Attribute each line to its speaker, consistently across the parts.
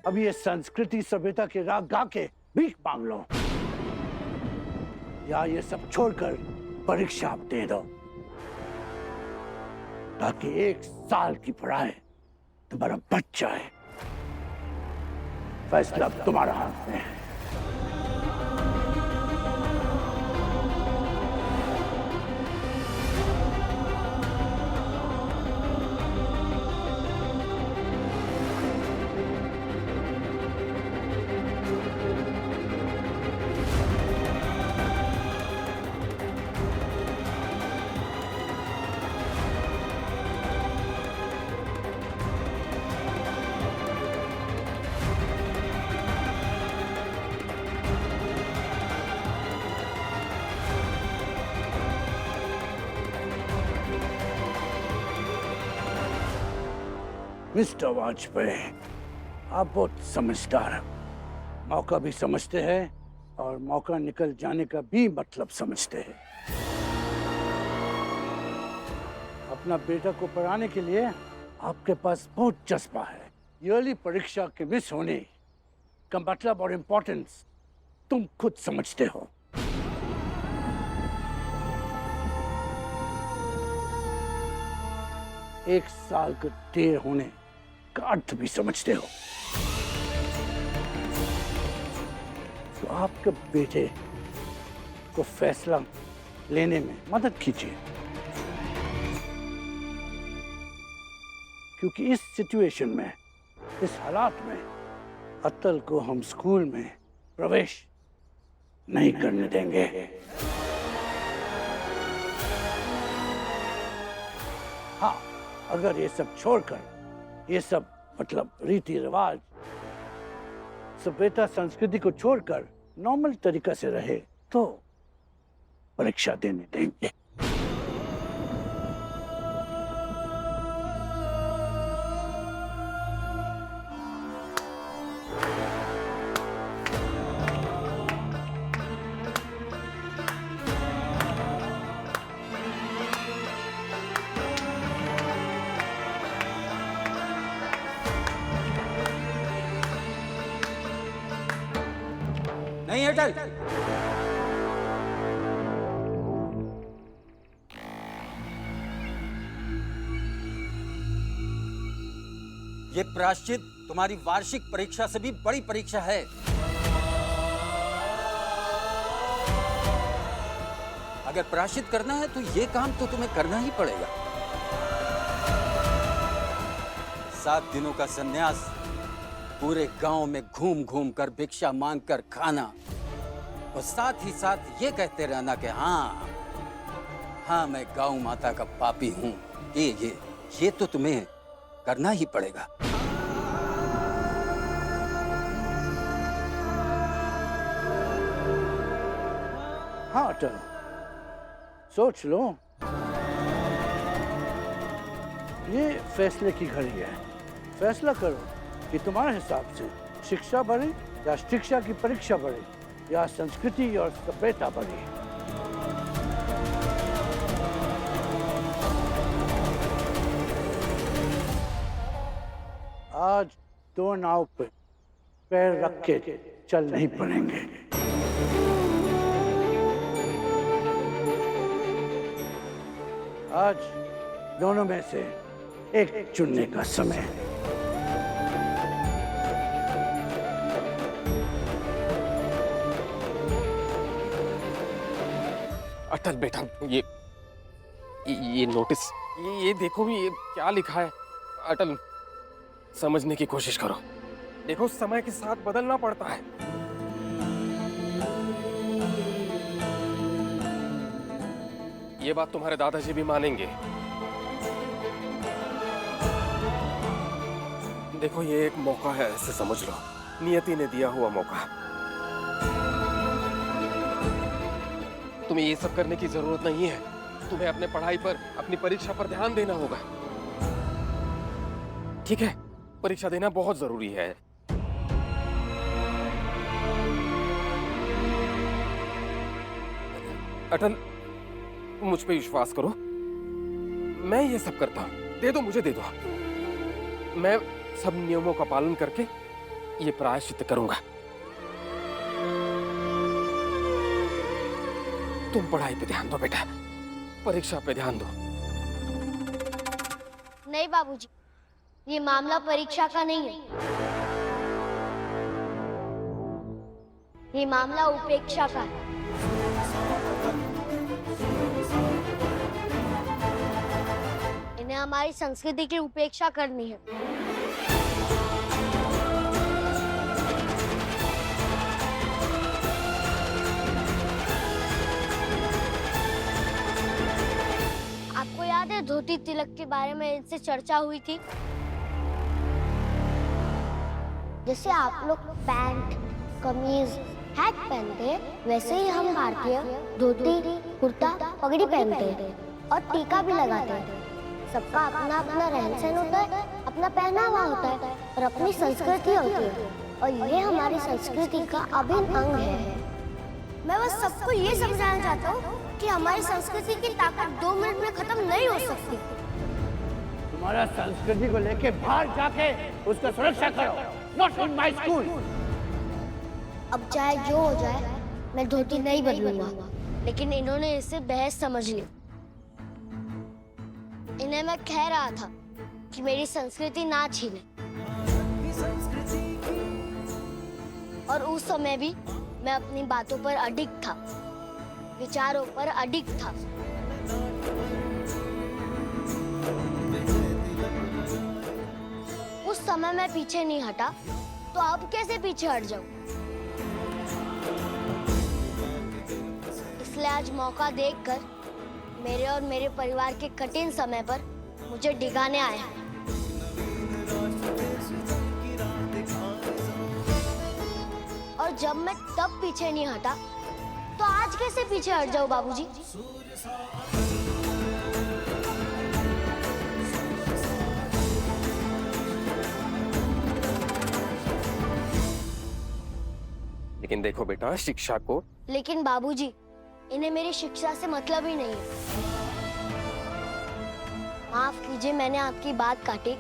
Speaker 1: अब ये संस्कृति सभ्यता के राग गा के भीख मांग लो, या ये सब छोड़कर परीक्षा आप दे दो, ताकि 1 साल की पढ़ाई तुम्हारा बच जाए। फैसला तुम्हारा हाथ में है। मिस्टर वाजपेयी, आप बहुत समझदार हैं, मौका भी समझते हैं और मौका निकल जाने का भी मतलब समझते हैं। अपना बेटा को पढ़ाने के लिए आपके पास बहुत जज्बा है। ईयरली परीक्षा के मिस होने का मतलब और इम्पोर्टेंस तुम खुद समझते हो। एक साल का देर होने का अर्थ भी समझते हो। तो आपके बेटे को फैसला लेने में मदद कीजिए, क्योंकि इस सिचुएशन में, इस हालात में अतल को हम स्कूल में प्रवेश नहीं करने देंगे। हाँ, अगर ये सब छोड़कर, ये सब मतलब रीति रिवाज, सभ्यता संस्कृति को छोड़कर नॉर्मल तरीका से रहे तो परीक्षा देने देंगे।
Speaker 2: नहीं अटल, ये प्रायश्चित तुम्हारी वार्षिक परीक्षा से भी बड़ी परीक्षा है। अगर प्रायश्चित करना है तो ये काम तो तुम्हें करना ही पड़ेगा। 7 दिनों का संन्यास, पूरे गांव में घूम घूम कर भिक्षा मांग कर खाना, और साथ ही साथ ये कहते रहना कि हाँ मैं गौ माता का पापी हूं। ये तो तुम्हें करना ही पड़ेगा।
Speaker 1: हाँ अटल, सोच लो, ये फैसले की घड़ी है। फैसला करो कि तुम्हारे हिसाब से शिक्षा बढ़े या शिक्षा की परीक्षा बढ़े या संस्कृति और सभ्यता बढ़े। आज 2 नाव पे पैर रख के चल नहीं पड़ेंगे। आज दोनों में से एक चुनने का समय है।
Speaker 3: अटल बेटा, ये नोटिस, ये देखो, ये क्या लिखा है। अटल, समझने की कोशिश करो। देखो, समय के साथ बदलना पड़ता है। ये बात तुम्हारे दादाजी भी मानेंगे। देखो, ये एक मौका है, ऐसे समझ लो, नियति ने दिया हुआ मौका। तुम्हें ये सब करने की जरूरत नहीं है। तुम्हें अपने पढ़ाई पर, अपनी परीक्षा पर ध्यान देना होगा। ठीक है, परीक्षा देना बहुत जरूरी है। अटल, मुझ पे विश्वास करो, मैं ये सब करता हूं। दे दो, मुझे दे दो। मैं सब नियमों का पालन करके ये प्रायश्चित करूंगा। तुम पढ़ाई पे ध्यान दो बेटा, परीक्षा पे ध्यान दो।
Speaker 4: नहीं बाबूजी, ये मामला परीक्षा का नहीं है, ये मामला उपेक्षा का है। इन्हें हमारी संस्कृति की उपेक्षा करनी है। आपको याद है धोती तिलक के बारे में इनसे चर्चा हुई थी? जैसे आप लोग पैंट, कमीज, हैट पहनते हैं, वैसे ही हम भारतीय धोती, कुर्ता, पगड़ी पहनते हैं और टीका भी लगाते हैं। सबका अपना अपना रहन सहन होता है, अपना पहनावा होता है और अपनी संस्कृति होती है, और ये हमारी संस्कृति का अभिन्न अंग है। मैं बस सबको ये समझाना चाहता हूँ कि हमारी संस्कृति की ताकत 2 मिनट में खत्म नहीं हो सकती।
Speaker 1: तुम्हारा संस्कृति को लेके बाहर जाके उसका सुरक्षा करो, नॉट इन माय स्कूल।
Speaker 4: अब चाहे जो हो जाए, मैं धोती नहीं बदलूंगा, लेकिन इन्होंने इसे बहस समझ ली। इन्हें मैं कह रहा था कि मेरी संस्कृति ना छीने, और उस समय भी मैं अपनी बातों पर अडिग था, विचारों पर अडिग था। उस समय मैं पीछे नहीं हटा, तो अब कैसे पीछे हट जाऊं? इसलिए आज मौका देखकर मेरे और मेरे परिवार के कठिन समय पर मुझे डिगाने आया है। और जब मैं तब पीछे नहीं हटा, तो आज कैसे पीछे हट जाऊं बाबूजी?
Speaker 3: लेकिन देखो बेटा, शिक्षा को।
Speaker 4: लेकिन बाबूजी, इन्हें मेरी शिक्षा से मतलब ही नहीं है। माफ कीजिए, मैंने आपकी बात काटी,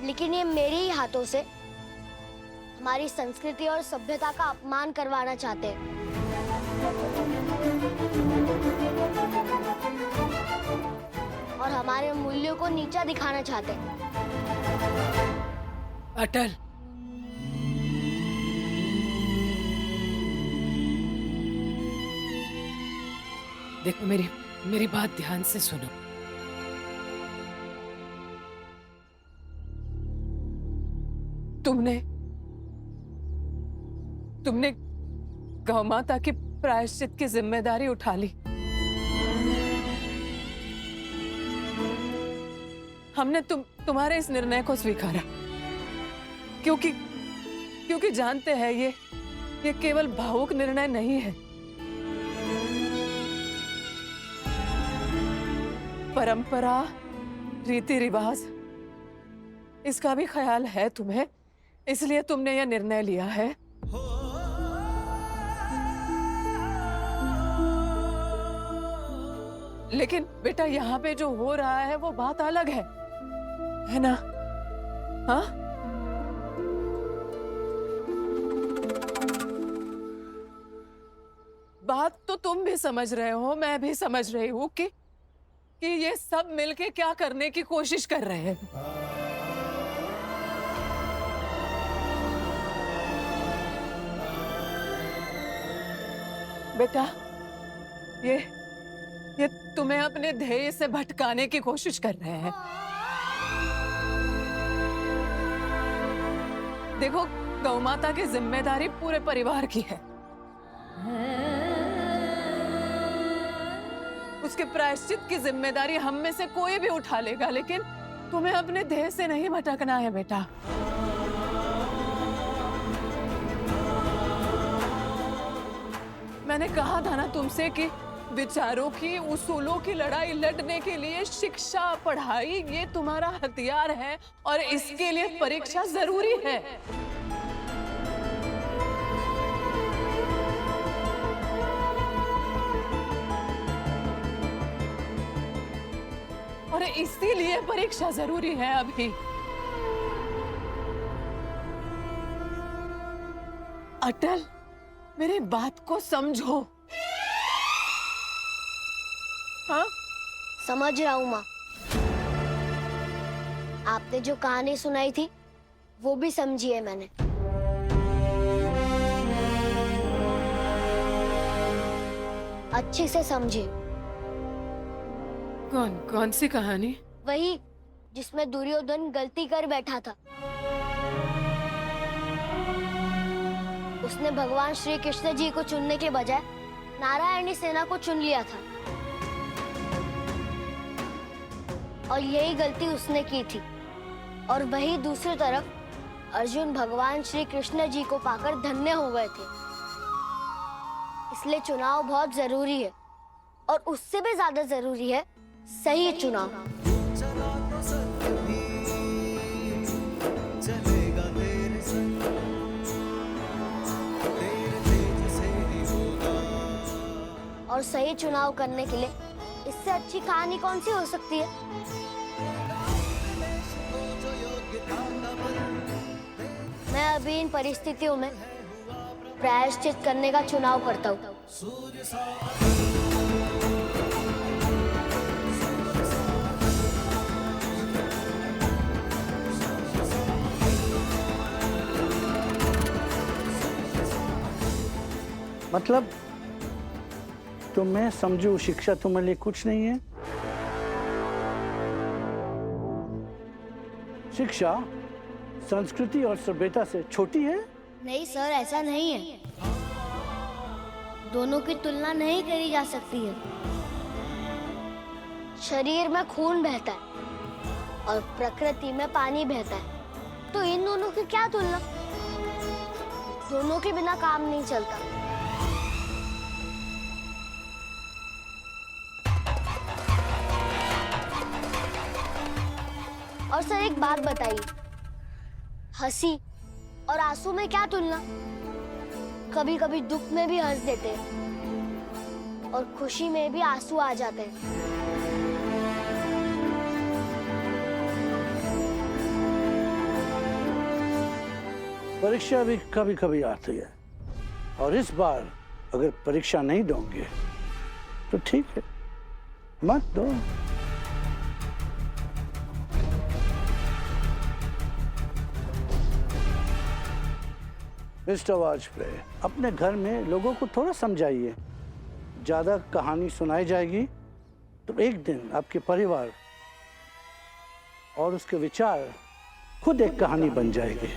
Speaker 4: लेकिन ये मेरे ही हाथों से हमारी संस्कृति और सभ्यता का अपमान करवाना चाहते हैं। और हमारे मूल्यों को नीचा दिखाना चाहते हैं।
Speaker 5: अटल, देखो मेरी बात ध्यान से सुनो। तुमने गौ माता की प्रायश्चित की जिम्मेदारी उठा ली। हमने तुम्हारे इस निर्णय को स्वीकारा, क्योंकि जानते हैं ये केवल भावुक निर्णय नहीं है। परंपरा, रीति रिवाज, इसका भी ख्याल है तुम्हें, इसलिए तुमने यह निर्णय लिया है। लेकिन बेटा, यहाँ पे जो हो रहा है वो बात अलग है ना? हाँ, बात तो तुम भी समझ रहे हो, मैं भी समझ रही हूँ कि ये सब मिलके क्या करने की कोशिश कर रहे हैं। बेटा, ये तुम्हें अपने ध्येय से भटकाने की कोशिश कर रहे हैं। देखो, गौ माता की जिम्मेदारी पूरे परिवार की है। उसके प्रायश्चित की जिम्मेदारी हम में से कोई भी उठा लेगा, लेकिन तुम्हें अपने ध्येय से नहीं भटकना है बेटा। मैंने कहा था ना तुमसे कि विचारों की, उसूलों की लड़ाई लड़ने के लिए शिक्षा, पढ़ाई ये तुम्हारा हथियार है, और इसके लिए परीक्षा जरूरी है। और इसीलिए परीक्षा जरूरी है अभी। अटल, मेरी बात को समझो। हाँ?
Speaker 4: समझ रहा हूँ माँ। आपने जो कहानी सुनाई थी वो भी समझी है मैंने। अच्छे से समझी।
Speaker 5: कौन सी कहानी?
Speaker 4: वही जिसमें दुर्योधन गलती कर बैठा था। उसने भगवान श्री कृष्ण जी को चुनने के बजाय नारायणी सेना को चुन लिया था, और यही गलती उसने की थी। और वही दूसरी तरफ अर्जुन भगवान श्री कृष्ण जी को पाकर धन्य हो गए थे। इसलिए चुनाव बहुत जरूरी है, और उससे भी ज्यादा जरूरी है सही चुनाव। और सही चुनाव करने के लिए इससे अच्छी कहानी कौन सी हो सकती है? मैं अभी इन परिस्थितियों में प्रायश्चित करने का चुनाव करता हूँ।
Speaker 1: मतलब तो मैं समझू शिक्षा तुम्हारे लिए कुछ नहीं है? शिक्षा संस्कृति और सभ्यता से छोटी है?
Speaker 4: नहीं सर, ऐसा नहीं है। दोनों की तुलना नहीं करी जा सकती है। शरीर में खून बहता है और प्रकृति में पानी बहता है, तो इन दोनों की क्या तुलना? दोनों के बिना काम नहीं चलता। और सर एक बात बताइए, हंसी और आंसू में क्या तुलना? कभी कभी दुख में भी हंस देते हैं और खुशी में भी आंसू आ जाते हैं।
Speaker 1: परीक्षा भी कभी कभी आती है, और इस बार अगर परीक्षा नहीं दोगे तो ठीक है, मत दो। मिस्टर वाजपेयी, अपने घर में लोगों को थोड़ा समझाइए। ज्यादा कहानी सुनाई जाएगी तो एक दिन आपके परिवार और उसके विचार खुद एक कहानी बन जाएगी।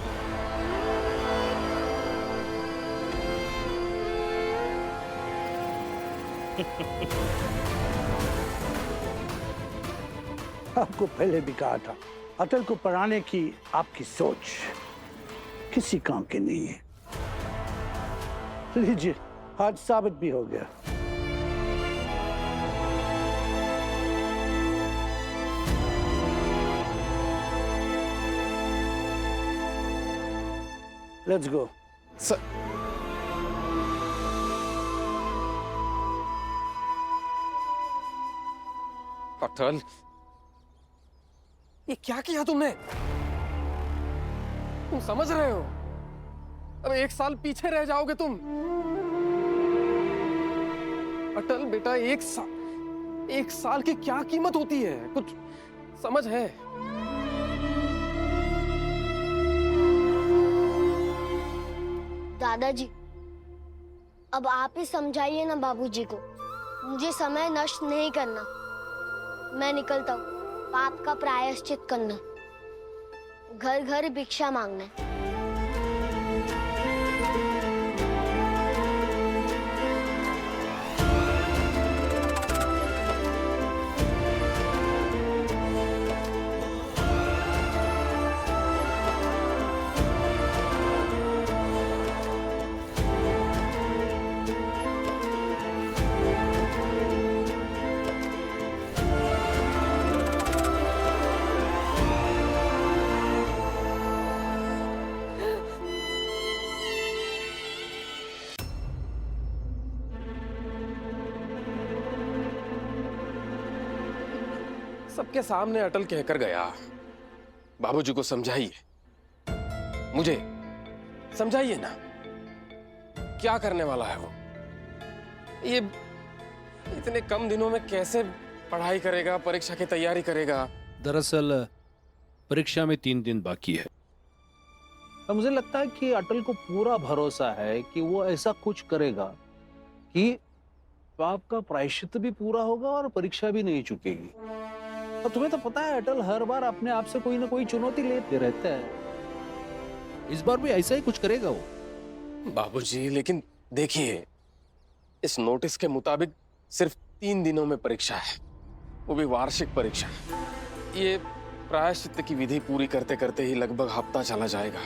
Speaker 1: आपको पहले भी कहा था, अटल को पढ़ाने की आपकी सोच किसी काम की नहीं है। लीजिए, आज साबित भी हो गया। Let's go.
Speaker 3: सर, अटल, ये क्या किया तुमने? तुम समझ रहे हो? अब 1 साल पीछे रह जाओगे तुम। अटल बेटा, 1 साल की क्या कीमत होती है? कुछ समझ है?
Speaker 4: दादाजी, अब आप ही समझाइए ना बाबूजी को। मुझे समय नष्ट नहीं करना। मैं निकलता हूँ पाप का प्रायश्चित करना, घर घर भिक्षा मांगना।
Speaker 3: सबके सामने अटल कहकर गया, बाबूजी को समझाइए, मुझे समझाइए ना। क्या करने वाला है वो? ये इतने कम दिनों में कैसे पढ़ाई करेगा, परीक्षा की तैयारी करेगा?
Speaker 6: दरअसल परीक्षा में 3 दिन बाकी है और मुझे लगता है कि अटल को पूरा भरोसा है कि वो ऐसा कुछ करेगा कि पाप का प्रायश्चित भी पूरा होगा और परीक्षा भी नहीं चुकेगी। और तुम्हें तो पता है अटल हर बार अपने आप से कोई ना कोई चुनौती लेते रहता है। इस बार भी ऐसा ही कुछ करेगा वो।
Speaker 3: बाबूजी, लेकिन देखिए, इस नोटिस के मुताबिक सिर्फ 3 दिनों में परीक्षा है, वो भी वार्षिक परीक्षा। ये प्रायश्चित की विधि पूरी करते करते ही लगभग हफ्ता चला जाएगा।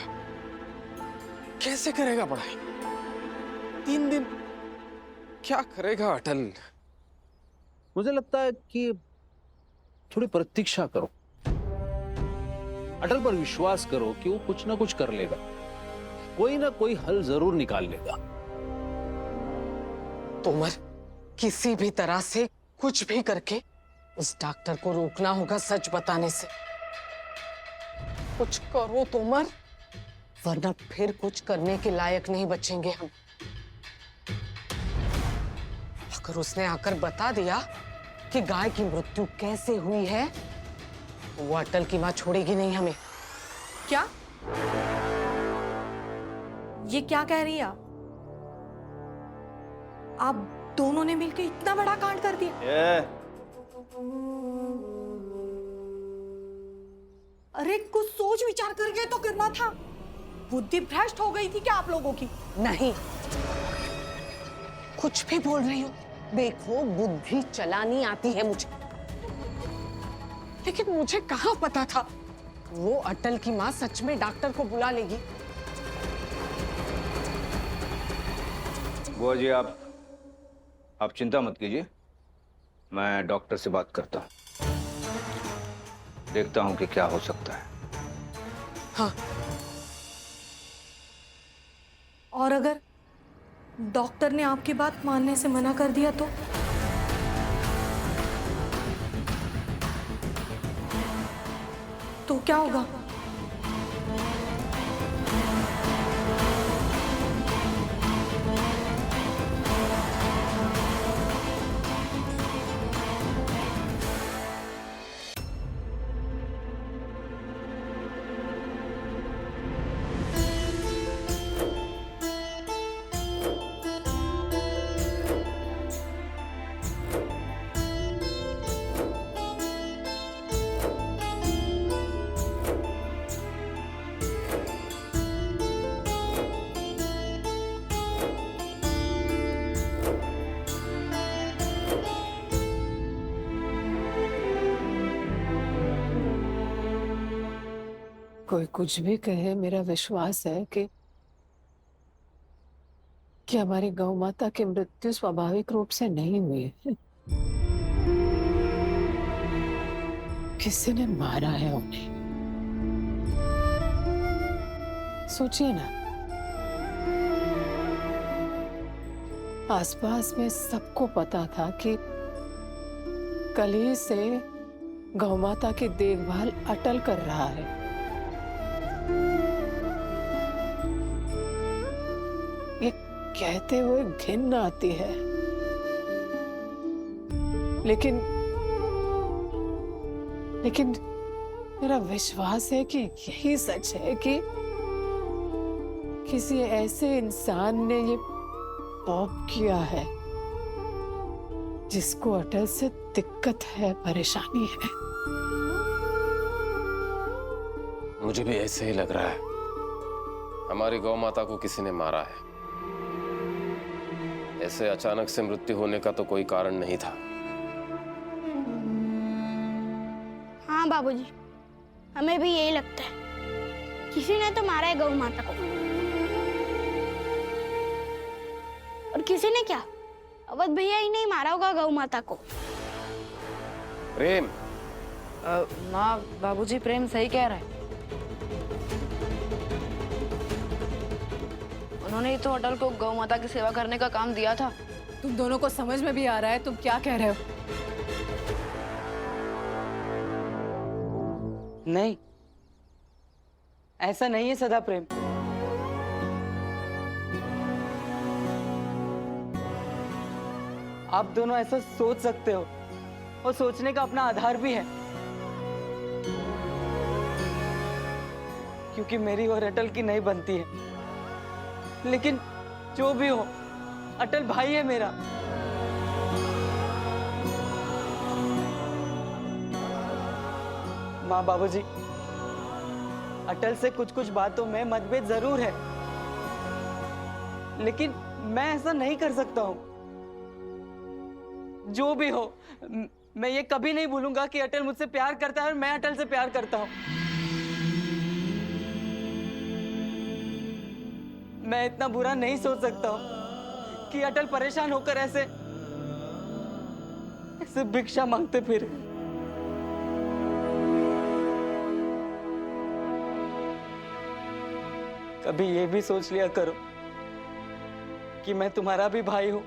Speaker 3: कैसे करेगा पढ़ाई? 3 दिन क्या करेगा अटल?
Speaker 6: मुझे लगता है कि थोड़ी प्रतीक्षा करो, अटल पर विश्वास करो कि वो कुछ ना कुछ कर लेगा, कोई ना कोई हल जरूर निकाल लेगा।
Speaker 5: तोमर, किसी भी तरह से कुछ भी करके उस डॉक्टर को रोकना होगा सच बताने से। कुछ करो तोमर, वरना फिर कुछ करने के लायक नहीं बचेंगे हम। अगर उसने आकर बता दिया कि गाय की मृत्यु कैसे हुई है, तो वो अटल की मां छोड़ेगी नहीं हमें।
Speaker 7: क्या? ये क्या कह रही है आप दोनों ने मिलकर इतना बड़ा कांड कर दिया? अरे कुछ सोच विचार करके तो करना था। बुद्धि भ्रष्ट हो गई थी क्या आप लोगों की?
Speaker 5: नहीं, कुछ भी बोल रही हो। देखो, बुद्धि चलानी आती है मुझे, लेकिन मुझे कहाँ पता था वो अटल की माँ सच में डॉक्टर को बुला लेगी।
Speaker 8: बुआ जी, आप चिंता मत कीजिए, मैं डॉक्टर से बात करता हूँ, देखता हूँ कि क्या हो सकता है।
Speaker 5: हाँ,
Speaker 7: और अगर डॉक्टर ने आपकी बात मानने से मना कर दिया तो क्या होगा?
Speaker 5: कोई कुछ भी कहे, मेरा विश्वास है कि हमारी गौ माता की मृत्यु स्वाभाविक रूप से नहीं हुई है। किसी ने मारा है उन्हें। सोचिए ना, आसपास में सबको पता था कि कल ही से गौ माता की देखभाल अटल कर रहा है। ये कहते हुए घिन आती है, लेकिन मेरा विश्वास है कि यही सच है कि किसी ऐसे इंसान ने ये पाप किया है जिसको अटल से दिक्कत है, परेशानी है।
Speaker 3: मुझे भी ऐसे ही लग रहा है, हमारी गौ माता को किसी ने मारा है। ऐसे अचानक से मृत्यु होने का तो कोई कारण नहीं था।
Speaker 4: हाँ बाबूजी, हमें भी यही लगता है, किसी ने तो मारा है गौ माता को। और किसी ने क्या, अवध भैया ही नहीं मारा होगा गौ माता को।
Speaker 3: प्रेम,
Speaker 9: माँ, बाबूजी प्रेम सही कह रहा है। उन्होंने ही तो अटल को गौ माता की सेवा करने का काम दिया था।
Speaker 5: तुम दोनों को समझ में भी आ रहा है तुम क्या कह रहे हो?
Speaker 9: नहीं, ऐसा नहीं है सदा प्रेम।
Speaker 10: आप दोनों ऐसा सोच सकते हो और सोचने का अपना आधार भी है, क्योंकि मेरी और अटल की नहीं बनती है। लेकिन जो भी हो, अटल भाई है मेरा। माँ बाबूजी, अटल से कुछ कुछ बातों में मतभेद जरूर है, लेकिन मैं ऐसा नहीं कर सकता हूं। जो भी हो, मैं ये कभी नहीं भूलूंगा कि अटल मुझसे प्यार करता है और मैं अटल से प्यार करता हूं। मैं इतना बुरा नहीं सोच सकता हूं कि अटल परेशान होकर ऐसे भिक्षा मांगते फिर। कभी ये भी सोच लिया करो कि मैं तुम्हारा भी भाई हूं।